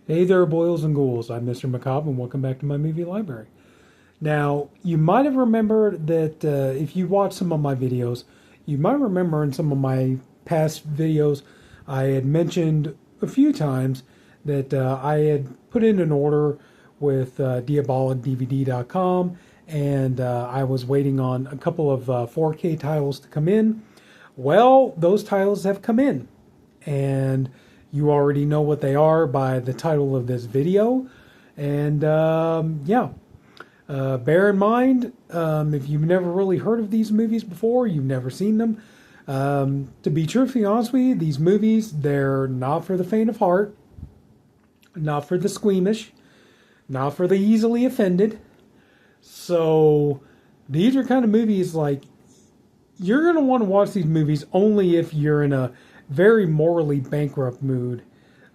Hey there, boils and ghouls. I'm Mr. Macabre, and welcome back to my movie library. Now, you might have remembered that if you watch some of my videos, you might remember in some of my past videos, I had mentioned a few times that I had put in an order with diabolicdvd.com, and I was waiting on a couple of 4K titles to come in. Well, those titles have come in, and you already know what they are by the title of this video. And bear in mind, if you've never really heard of these movies before, you've never seen them, to be truthfully honest with you, these movies, they're not for the faint of heart, not for the squeamish, not for the easily offended. So these are kind of movies like, you're going to want to watch these movies only if you're in a very morally bankrupt mood.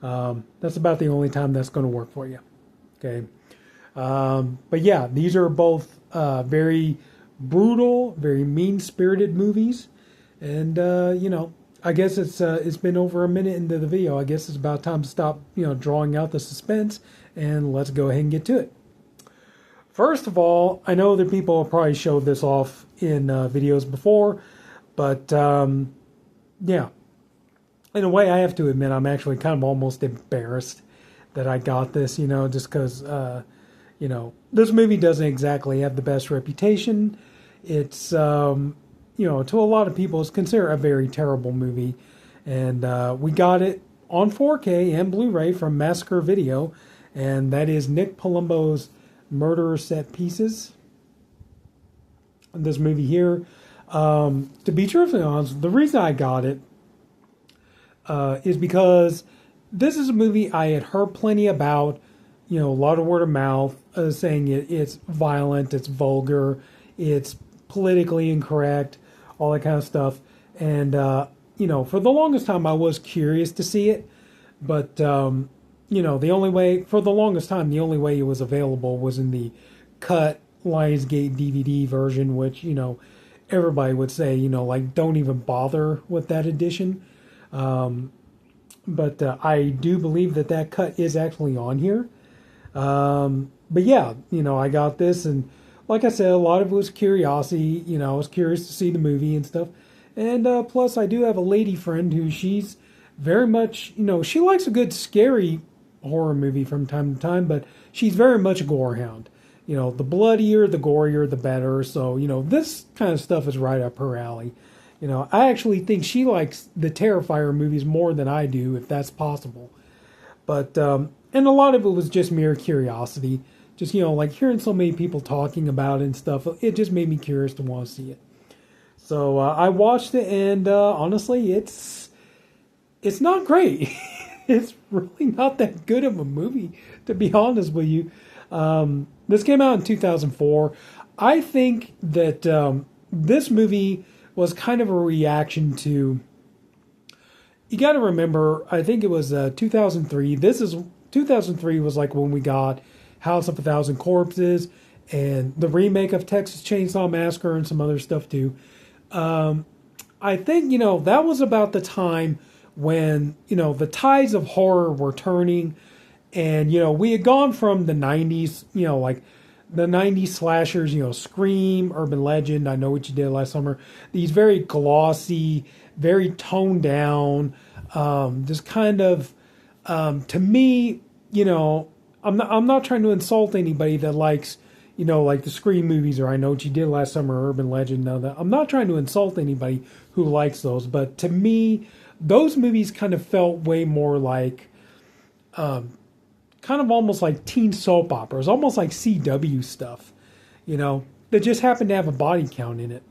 That's about the only time that's going to work for you. Okay. But yeah, these are both very brutal, very mean-spirited movies. And, I guess it's been over a minute into the video. I guess it's about time to stop, drawing out the suspense, and let's go ahead and get to it. First of all, I know that people have probably showed this off in videos before, but yeah. In a way, I have to admit, I'm actually kind of almost embarrassed that I got this, just because, this movie doesn't exactly have the best reputation. It's, to a lot of people, it's considered a very terrible movie. And we got it on 4K and Blu-ray from Massacre Video, and that is Nick Palumbo's Murder Set Pieces. This movie here, to be truthfully honest, the reason I got it is because this is a movie I had heard plenty about, a lot of word of mouth, saying it's violent, it's vulgar, it's politically incorrect, all that kind of stuff. And, for the longest time I was curious to see it, but, the only way it was available was in the cut Lionsgate DVD version, which, everybody would say, don't even bother with that edition. But I do believe that cut is actually on here. But yeah, I got this, and like I said, a lot of it was curiosity. I was curious to see the movie and stuff. And plus, I do have a lady friend who she's very much, she likes a good scary horror movie from time to time, but she's very much a gore hound. The bloodier, the gorier, the better. So, this kind of stuff is right up her alley. I actually think she likes the Terrifier movies more than I do, if that's possible. But, and a lot of it was just mere curiosity. Just, like hearing so many people talking about it and stuff, it just made me curious to want to see it. So, I watched it, and honestly, it's not great. It's really not that good of a movie, to be honest with you. This came out in 2004. I think that this movie was kind of a reaction to, you got to remember, I think it was 2003. 2003 was like when we got House of a Thousand Corpses and the remake of Texas Chainsaw Massacre and some other stuff too. I think, that was about the time when, the tides of horror were turning, and, we had gone from the 90s, like the 90s slashers, Scream, Urban Legend, I Know What You Did Last Summer, these very glossy, very toned down, just kind of, to me, I'm not trying to insult anybody that likes, like the Scream movies or I Know What You Did Last Summer or Urban Legend. Now that I'm not trying to insult anybody who likes those, but to me, those movies kind of felt way more like, kind of almost like teen soap operas, almost like CW stuff, that just happened to have a body count in it.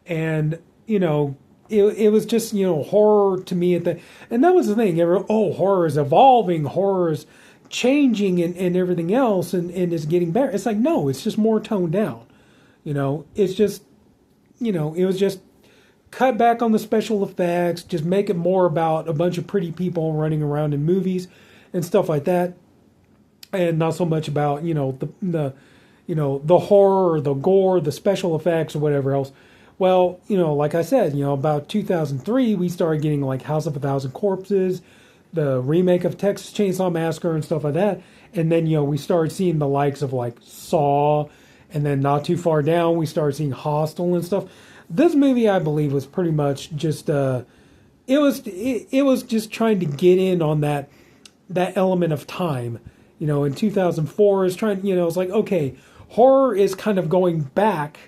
And, it was just, horror to me and that was the thing. Horror is evolving, horror is changing and everything else and it's getting better. It's like, no, it's just more toned down. It's just, it was just cut back on the special effects, just make it more about a bunch of pretty people running around in movies and stuff like that, and not so much about the horror or the gore, the special effects or whatever else. Well, like I said, about 2003 we started getting like House of a Thousand Corpses, the remake of Texas Chainsaw Massacre and stuff like that. And then, we started seeing the likes of like Saw, and then not too far down, we started seeing Hostel and stuff. This movie, I believe, was pretty much just it was just trying to get in on that element of time. In 2004 is trying. It's like, okay, horror is kind of going back,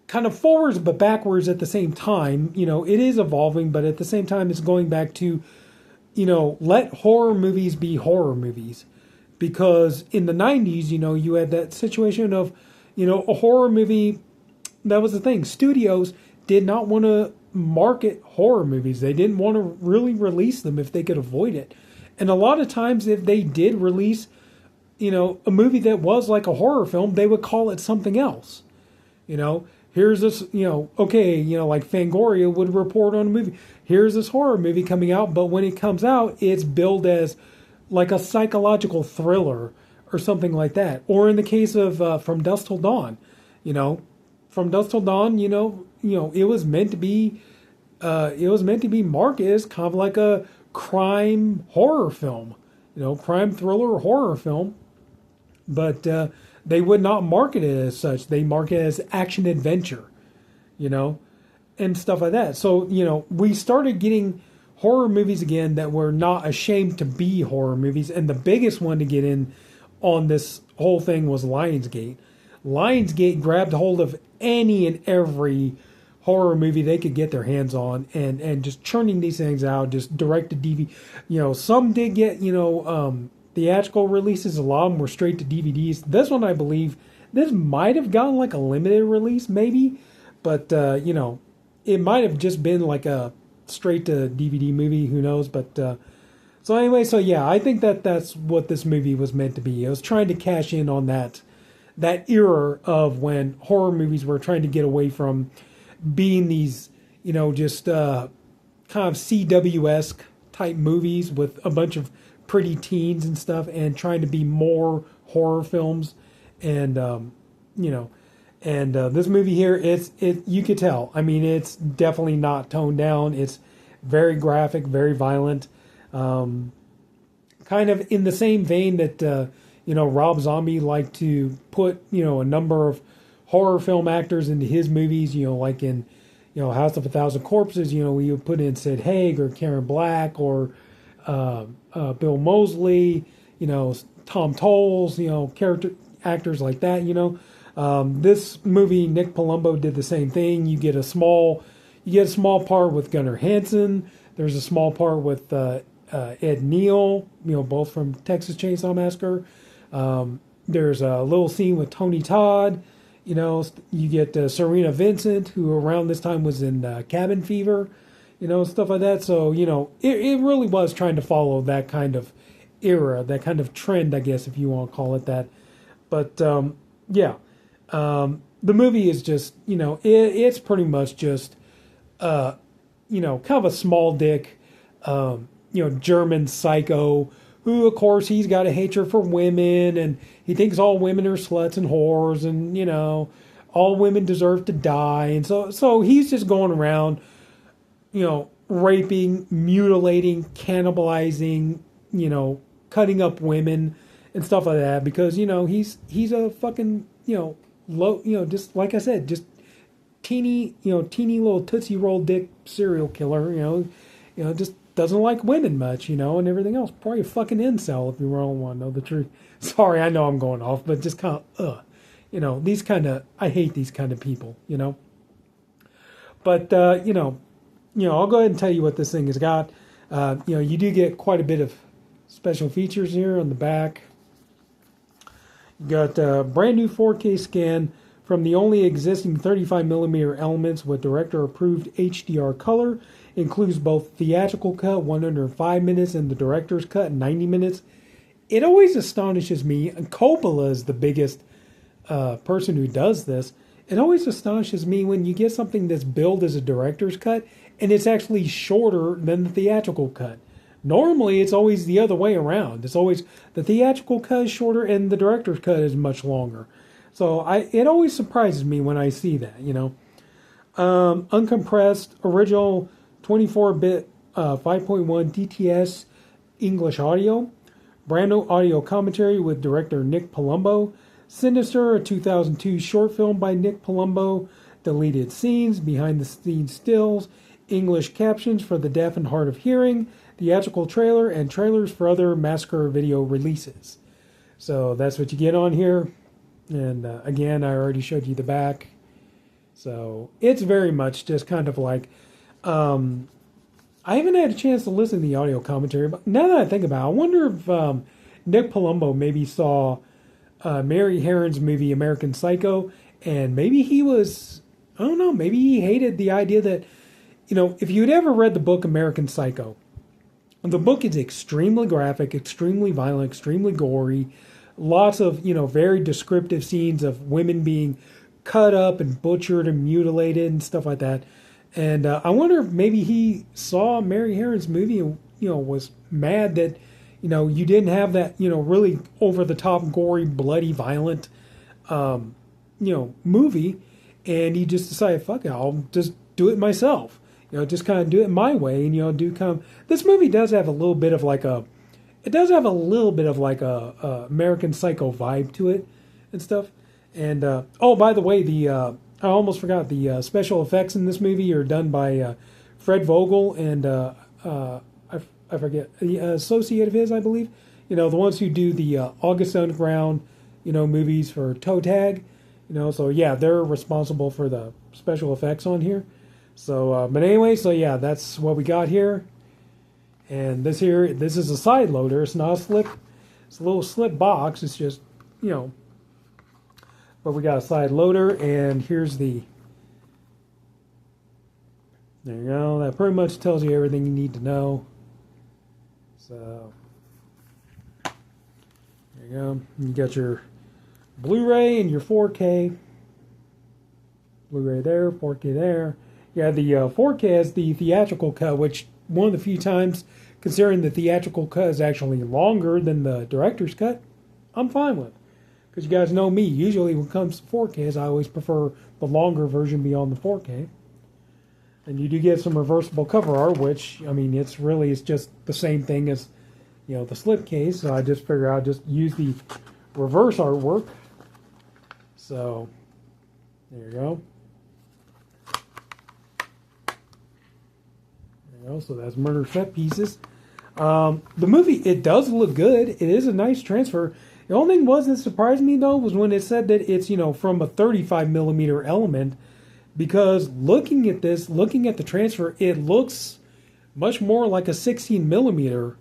kind of forwards but backwards at the same time. It is evolving, but at the same time, it's going back to, let horror movies be horror movies. Because in the 90s, you had that situation of, a horror movie. That was the thing. Studios did not want to market horror movies. They didn't want to really release them if they could avoid it. And a lot of times, if they did release, a movie that was like a horror film, they would call it something else. Here's this, okay, like Fangoria would report on a movie. Here's this horror movie coming out, but when it comes out, it's billed as like a psychological thriller or something like that. Or in the case of From Dusk Till Dawn, From Dusk Till Dawn, it was meant to be, marketed as kind of like a crime horror film, crime thriller horror film, but they would not market it as such. They market it as action adventure, and stuff like that. So, we started getting horror movies again that were not ashamed to be horror movies. And the biggest one to get in on this whole thing was Lionsgate. Lionsgate grabbed hold of any and every horror movie they could get their hands on and just churning these things out, just direct to DVD. Some did get, theatrical releases. A lot of them were straight to DVDs. This one, I believe, this might have gotten like a limited release maybe, but, it might have just been like a straight to DVD movie, who knows, but so anyway, so yeah, I think that's what this movie was meant to be. It was trying to cash in on that era of when horror movies were trying to get away from being these, just kind of CW-esque type movies with a bunch of pretty teens and stuff, and trying to be more horror films. And this movie here, you could tell. I mean, it's definitely not toned down. It's very graphic, very violent. Kind of in the same vein that, Rob Zombie liked to put, a number of horror film actors into his movies, like in, House of a Thousand Corpses, we would put in Sid Haig or Karen Black or Bill Moseley, Tom Tolles, character actors like that, This movie, Nick Palumbo did the same thing. You get a small part with Gunnar Hansen. There's a small part with Ed Neal, both from Texas Chainsaw Massacre. There's a little scene with Tony Todd. You get Serena Vincent, who around this time was in Cabin Fever, stuff like that. So, it really was trying to follow that kind of era, that kind of trend, I guess, if you want to call it that. But, yeah. The movie is just, it's pretty much just, kind of a small dick, German psycho who, of course, he's got a hatred for women, and he thinks all women are sluts and whores, and, all women deserve to die. And so he's just going around, raping, mutilating, cannibalizing, cutting up women and stuff like that, because, he's a fucking, low, just like I said, just teeny little Tootsie Roll dick serial killer, just doesn't like women much, and everything else. Probably a fucking incel if you really want to know the truth. Sorry, I know I'm going off, but just kind of, these kind of, I hate these kind of people, But, I'll go ahead and tell you what this thing has got. You do get quite a bit of special features here on the back. You got a brand new 4K scan from the only existing 35mm elements with director-approved HDR color. Includes both theatrical cut, 105 minutes, and the director's cut, 90 minutes. It always astonishes me, and Coppola is the biggest person who does this. It always astonishes me when you get something that's billed as a director's cut, and it's actually shorter than the theatrical cut. Normally, it's always the other way around. It's always the theatrical cut is shorter, and the director's cut is much longer. So it always surprises me when I see that, Uncompressed, original 24-bit 5.1 DTS English audio. Brand new audio commentary with director Nick Palumbo. Sinister, a 2002 short film by Nick Palumbo. Deleted scenes, behind-the-scenes stills, English captions for the deaf and hard of hearing, theatrical trailer, and trailers for other Massacre video releases. So that's what you get on here. And again, I already showed you the back. So it's very much just kind of like... I haven't had a chance to listen to the audio commentary, but now that I think about it, I wonder if Nick Palumbo maybe saw Mary Herron's movie American Psycho, and maybe he was, I don't know, maybe he hated the idea that, you know, if you'd ever read the book American Psycho, the book is extremely graphic, extremely violent, extremely gory, lots of, you know, very descriptive scenes of women being cut up and butchered and mutilated and stuff like that. And I wonder if maybe he saw Mary Herron's movie and, you know, was mad that, you know, you didn't have that, you know, really over-the-top, gory, bloody, violent, you know, movie. And he just decided, fuck it, I'll just do it myself. You know, just kind of do it my way. And, you know, do kind of... This movie does have a little bit of like a... It does have a little bit of like a American Psycho vibe to it and stuff. And, oh, by the way, I almost forgot, the special effects in this movie are done by Fred Vogel and I forget, the associate of his, I believe. You know, the ones who do the August Underground, you know, movies for Toe Tag. You know, so yeah, they're responsible for the special effects on here. So, but anyway, so yeah, that's what we got here. And this is a side loader. It's not a slip. It's a little slip box. It's just, you know, but we got a side loader, and here's the... There you go. That pretty much tells you everything you need to know. So, there you go. You got your Blu-ray and your 4K. Blu-ray there, 4K there. Yeah, the 4K has the theatrical cut, which one of the few times, considering the theatrical cut is actually longer than the director's cut, I'm fine with. Because you guys know me, usually when it comes to 4Ks, I always prefer the longer version beyond the 4K. And you do get some reversible cover art, which, I mean, it's just the same thing as, you know, the slip case. So I just figured I'd just use the reverse artwork. So, there you go. There you go. So that's Murder Set Pieces. The movie, it does look good. It is a nice transfer. The only thing that surprised me, though, was when it said that it's, you know, from a 35 millimeter element, because looking at the transfer, it looks much more like a 16 millimeter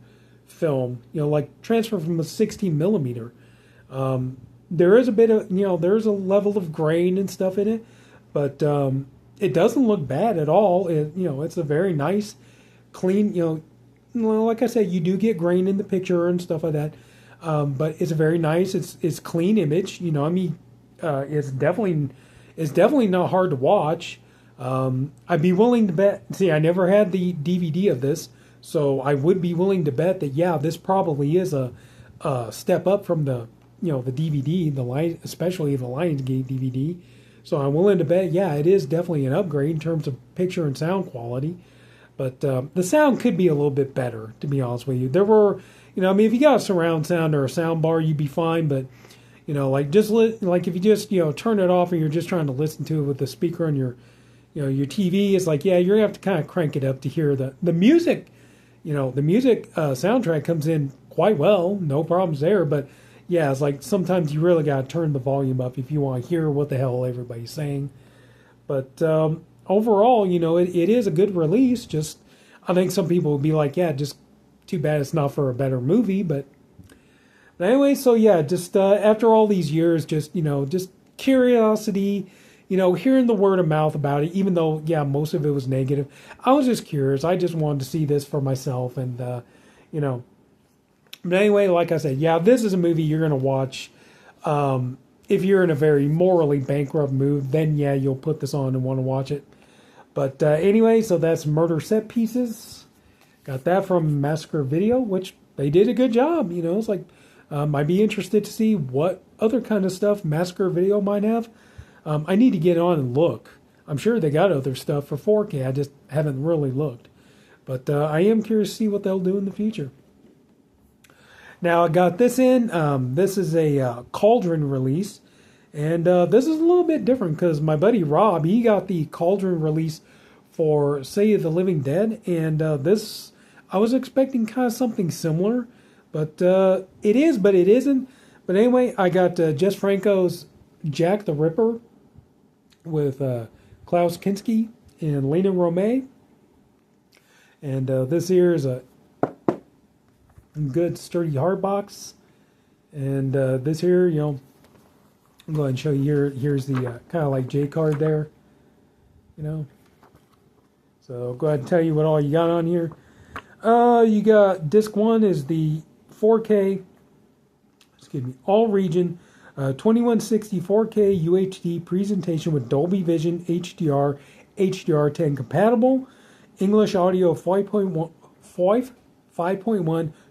film, you know, like transfer from a 16 millimeter. There is a bit of, you know, there's a level of grain and stuff in it, but it doesn't look bad at all. You know, it's a very nice, clean, you know, like I said, you do get grain in the picture and stuff like that. But it's a very nice, it's clean image, you know, I mean, it's definitely not hard to watch. I'd be willing to bet, see, I never had the DVD of this, so I would be willing to bet that, yeah, this probably is a step up from the, you know, the DVD, especially the Lionsgate DVD. So I'm willing to bet, yeah, it is definitely an upgrade in terms of picture and sound quality. But the sound could be a little bit better, to be honest with you. There were, you know, I mean, if you got a surround sound or a sound bar, you'd be fine. But, you know, like like if you just, you know, turn it off and you're just trying to listen to it with the speaker on your, you know, your TV, it's like, yeah, you're gonna have to kind of crank it up to hear the music. You know, the music soundtrack comes in quite well, no problems there. But yeah, it's like sometimes you really got to turn the volume up if you want to hear what the hell everybody's saying. But overall, you know, it is a good release. Just, I think some people would be like, yeah, just too bad it's not for a better movie. But anyway, so yeah, just after all these years, just, you know, just curiosity, you know, hearing the word of mouth about it, even though, yeah, most of it was negative. I was just curious. I just wanted to see this for myself. And, you know, but anyway, like I said, yeah, this is a movie you're going to watch. If you're in a very morally bankrupt mood, then yeah, you'll put this on and want to watch it. But anyway, so that's Murder Set Pieces. Got that from Massacre Video, which they did a good job. You know, it's like, I'd be interested to see what other kind of stuff Massacre Video might have. I need to get on and look. I'm sure they got other stuff for 4K. I just haven't really looked. But I am curious to see what they'll do in the future. Now I got this in. This is a Cauldron release, and this is a little bit different because my buddy Rob, he got the Cauldron release for Say of the Living Dead, and this I was expecting kind of something similar, but it is, but it isn't. But anyway, I got Jess Franco's Jack the Ripper with Klaus Kinski and Lena Romay, and this here is a good sturdy hardbox, and this here, you know, I'm going to show you here. Here's the kind of like J card there, you know. So I'll go ahead and tell you what all you got on here. You got disc 1 is the 4K, excuse me, all region 2160 4K UHD presentation with Dolby Vision HDR HDR10 compatible, English audio 5.1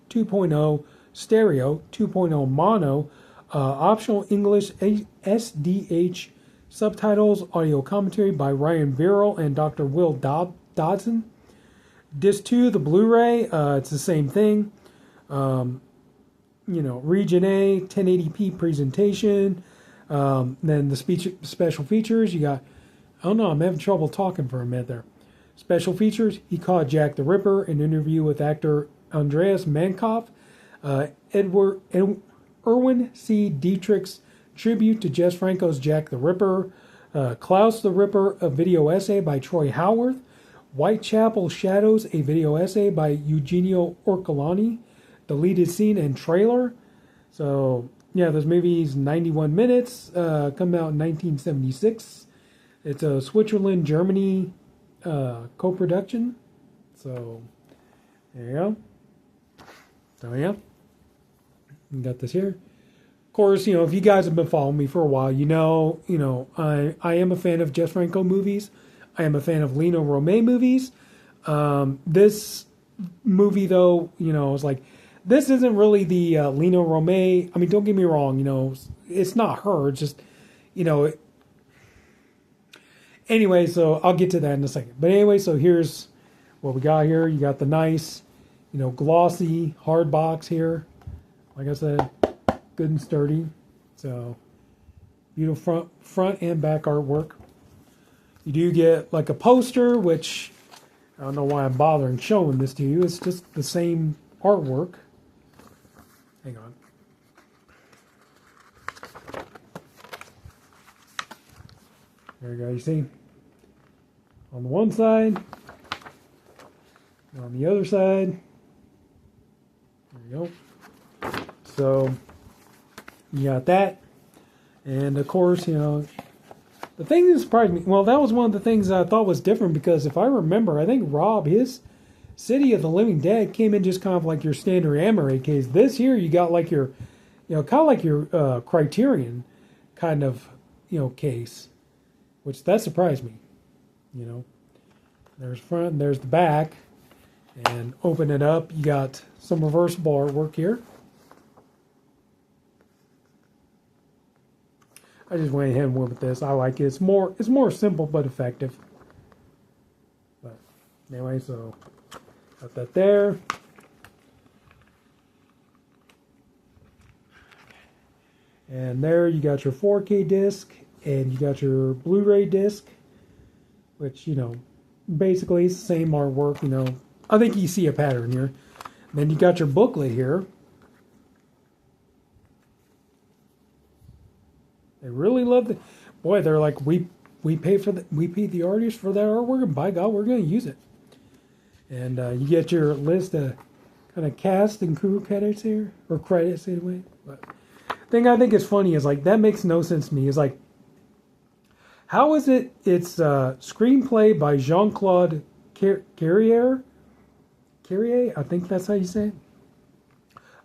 2.0 stereo, 2.0 mono, optional English SDH subtitles, audio commentary by Ryan Virrell and Dr. Will Dodson. Disc 2, the Blu-ray, it's the same thing. You know, Region A, 1080p presentation. Then the special features, you got, oh no, I'm having trouble talking for a minute there. Special features, he caught Jack the Ripper, an interview with actor Andreas Mankoff, Erwin C. Dietrich's tribute to Jess Franco's Jack the Ripper, Klaus the Ripper, a video essay by Troy Howarth, Whitechapel Shadows, a video essay by Eugenio Orcolani, deleted scene and trailer. So, yeah, this movie's 91 minutes, come out in 1976. It's a Switzerland, Germany co-production. So, there you go. So, yeah. You got this here. Of course, you know, if you guys have been following me for a while, you know, I am a fan of Jess Franco movies. I am a fan of Lena Romay movies. This movie, though, you know, it's like, this isn't really the Lena Romay. I mean, don't get me wrong, you know, it's not her. It's just, you know. Anyway, so I'll get to that in a second. But anyway, so here's what we got here. You got the nice, you know, glossy hard box here. Like I said, good and sturdy. So, beautiful front and back artwork. You do get like a poster, which I don't know why I'm bothering showing this to you. It's just the same artwork. Hang on. There you go. You see? On the one side, on the other side. There you go. So, you got that. And of course, you know, the thing that surprised me, well, that was one of the things I thought was different because if I remember, I think Rob, his City of the Living Dead came in just kind of like your standard Amaray case. This here, you got like your, you know, kind of like your Criterion kind of, you know, case, which that surprised me. You know, there's front and there's the back, and open it up, you got some reversible artwork here. I just went ahead and went with this. I like it. It's more simple but effective. But anyway, so got that there. And there you got your 4K disc and you got your Blu-ray disc, which, you know, basically it's the same artwork, you know. I think you see a pattern here. And then you got your booklet here. They really love it. Boy, they're like, we pay the artist for that artwork, and by God, we're going to use it. And you get your list of kind of cast and crew credits here, or credits anyway. But the thing I think is funny is like, that makes no sense to me. Is like, how is it? It's screenplay by Jean-Claude Carrière. Carrière, I think that's how you say it.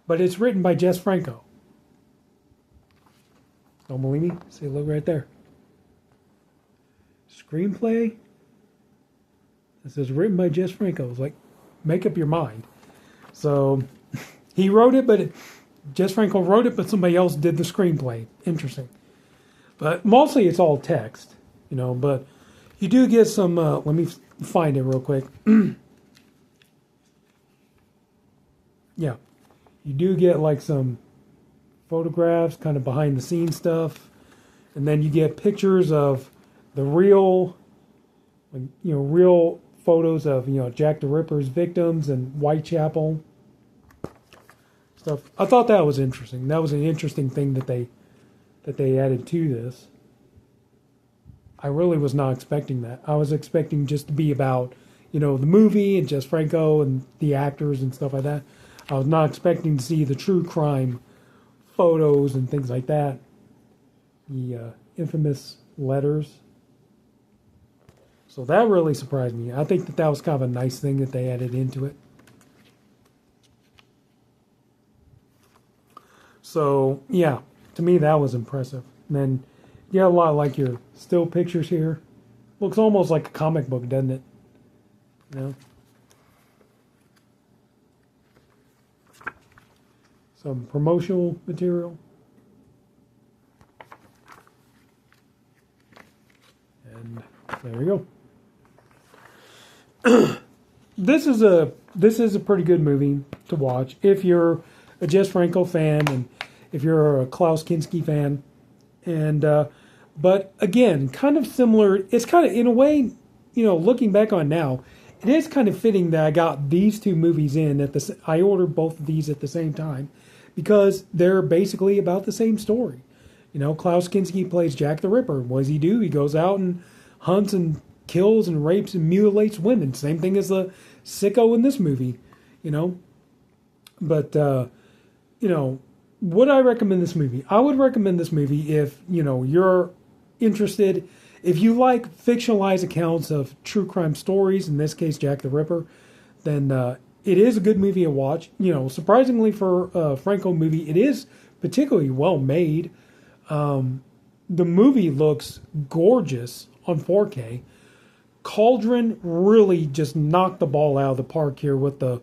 But it's written by Jess Franco. Don't believe me? See, look right there. Screenplay. It says written by Jess Franco. It's like, make up your mind. So, he wrote it, but Jess Franco wrote it, but somebody else did the screenplay. Interesting. But mostly it's all text, you know, but you do get some, let me find it real quick. Yeah. You do get like some photographs, kind of behind the scenes stuff, and then you get pictures of the real, like, real photos of Jack the Ripper's victims and Whitechapel stuff. I thought that was interesting. That was an interesting thing that they added to this. I really was not expecting that. I was expecting just to be about, the movie and just Franco and the actors and stuff like that. I was not expecting to see the true crime photos and things like that. The infamous letters. So that really surprised me. I think that was kind of a nice thing that they added into it. So, yeah, to me that was impressive. And then you got a lot of like your still pictures here. Looks almost like a comic book, doesn't it? Some promotional material. And there we go. This is a pretty good movie to watch if you're a Jess Franco fan and if you're a Klaus Kinski fan. And but again, kind of similar. It's kind of in a way, looking back on now, it is kind of fitting that I got these two movies in I ordered both of these at the same time because they're basically about the same story. Klaus Kinski plays Jack the Ripper. What does he do? He goes out and hunts and kills and rapes and mutilates women. Same thing as the sicko in this movie, But, would I recommend this movie? I would recommend this movie if, you're interested. If you like fictionalized accounts of true crime stories, in this case Jack the Ripper, then it is a good movie to watch. Surprisingly for a Franco movie, it is particularly well made. The movie looks gorgeous on 4K. Cauldron really just knocked the ball out of the park here with the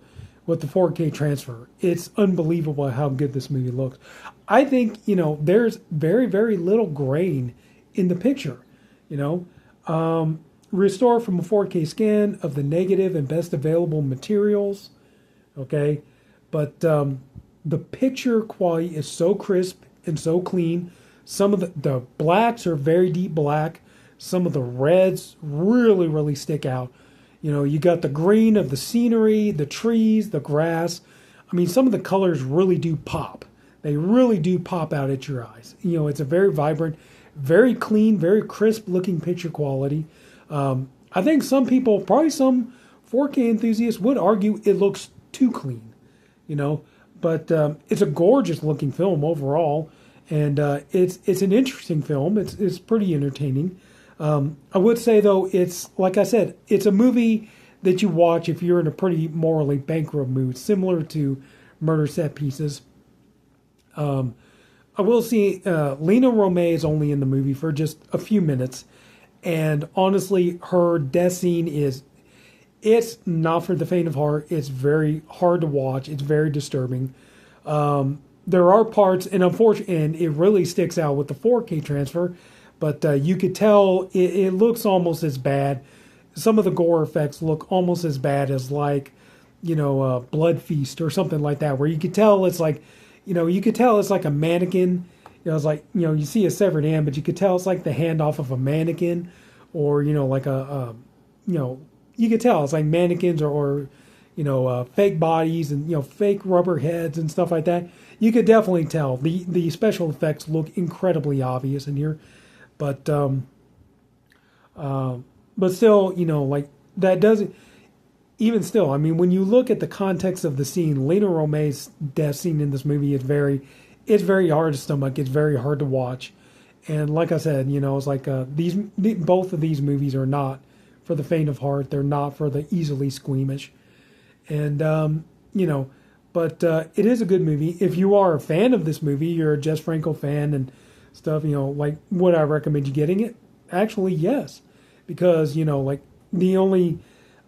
4K transfer. It's unbelievable how good this movie looks. I think, there's very, very little grain in the picture. Restore from a 4K scan of the negative and best available materials. Okay. But the picture quality is so crisp and so clean. Some of the blacks are very deep black. Some of the reds really, really stick out. You got the green of the scenery, the trees, the grass. I mean, some of the colors really do pop. They really do pop out at your eyes. It's a very vibrant, very clean, very crisp looking picture quality. I think some people, probably some 4K enthusiasts, would argue it looks too clean, But it's a gorgeous looking film overall. And it's an interesting film. It's pretty entertaining. I would say, though, it's, like I said, it's a movie that you watch if you're in a pretty morally bankrupt mood, similar to Murder Set Pieces. I will see Lena Romay is only in the movie for just a few minutes. And honestly, her death scene it's not for the faint of heart. It's very hard to watch. It's very disturbing. There are parts, and unfortunately, and it really sticks out with the 4K transfer, but you could tell it looks almost as bad. Some of the gore effects look almost as bad as like, Blood Feast or something like that, where you could tell it's like, you could tell it's like a mannequin. It's like, you see a severed hand, but you could tell it's like the hand off of a mannequin, or, like you could tell it's like mannequins or fake bodies and, fake rubber heads and stuff like that. You could definitely tell the special effects look incredibly obvious in here. But still, like that doesn't, even still, I mean, when you look at the context of the scene, Lena Romay's death scene in this movie is it's very hard to stomach. It's very hard to watch. And like I said, it's like both of these movies are not for the faint of heart. They're not for the easily squeamish. And, but it is a good movie. If you are a fan of this movie, you're a Jess Franco fan and stuff, like, would I recommend you getting it? Actually, yes. Because, like, the only,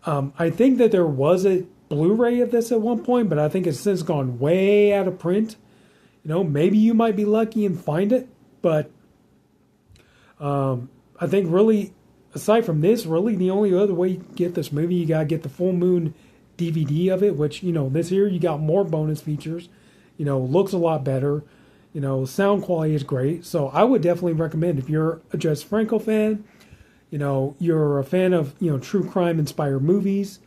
I think that there was a Blu-ray of this at one point, but I think it's since gone way out of print. Maybe you might be lucky and find it, but I think really, aside from this, really the only other way you can get this movie, you gotta get the Full Moon DVD of it, which, this year you got more bonus features. looks a lot better. Sound quality is great. So I would definitely recommend, if you're a Jess Franco fan, you're a fan of, true crime inspired movies,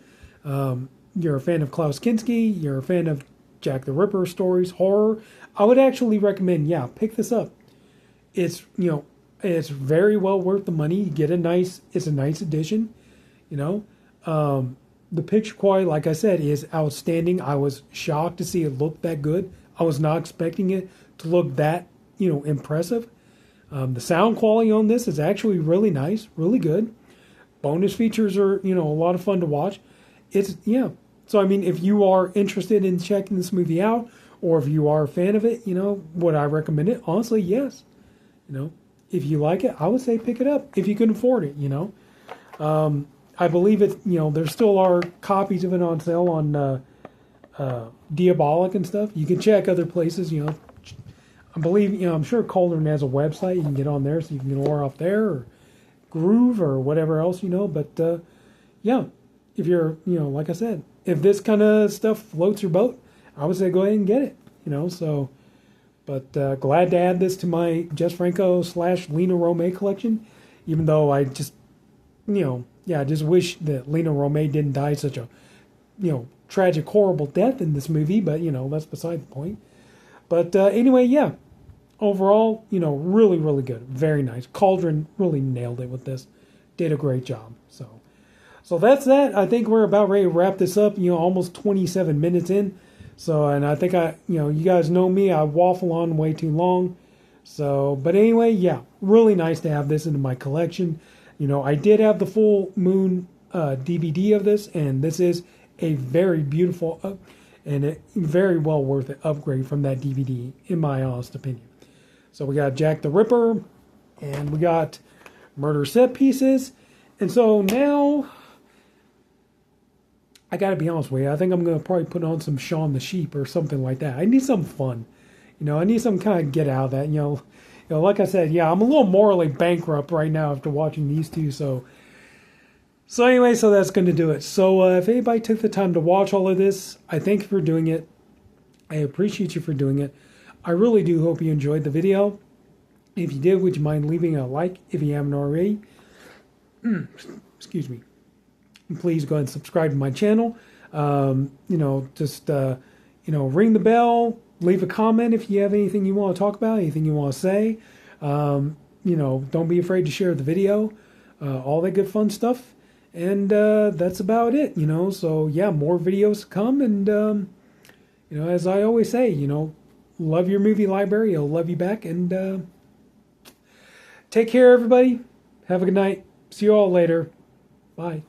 you're a fan of Klaus Kinski, you're a fan of Jack the Ripper stories, horror, I would actually recommend, pick this up. It's, it's very well worth the money. You get it's a nice addition, The picture quality, like I said, is outstanding. I was shocked to see it look that good. I was not expecting it to look that, impressive. The sound quality on this is actually really nice, really good. Bonus features are, a lot of fun to watch. So, I mean, if you are interested in checking this movie out, or if you are a fan of it, would I recommend it? Honestly, yes. If you like it, I would say pick it up if you can afford it, I believe it, there still are copies of it on sale on Diabolic and stuff. You can check other places, I believe, I'm sure Cauldron has a website. You can get on there, so you can order off there, or Groove, or whatever else, But, if you're, like I said, if this kind of stuff floats your boat, I would say go ahead and get it, But glad to add this to my Jess Franco / Lena Romay collection, even though I just, I just wish that Lena Romay didn't die such a, tragic, horrible death in this movie, but, that's beside the point. But anyway, overall, really, really good. Very nice. Cauldron really nailed it with this. Did a great job. So that's that. I think we're about ready to wrap this up, almost 27 minutes in. So, and I think you guys know me, I waffle on way too long. So, but anyway, really nice to have this into my collection. I did have the Full Moon DVD of this, and this is a very beautiful and a very well worth it upgrade from that DVD, in my honest opinion. So we got Jack the Ripper, and we got Murder Set Pieces. And so now, I got to be honest with you, I think I'm going to probably put on some Shaun the Sheep or something like that. I need something fun. I need some kind of get out of that. Like I said, I'm a little morally bankrupt right now after watching these two. So anyway, so that's going to do it. So if anybody took the time to watch all of this, I thank you for doing it. I appreciate you for doing it. I really do hope you enjoyed the video. If you did, would you mind leaving a like if you haven't already? Excuse me. Please go ahead and subscribe to my channel. Just ring the bell, leave a comment if you have anything you want to talk about, anything you want to say. Don't be afraid to share the video, all that good fun stuff. And that's about it, So, more videos to come. And, as I always say, love your movie library. I'll love you back. And take care, everybody. Have a good night. See you all later. Bye.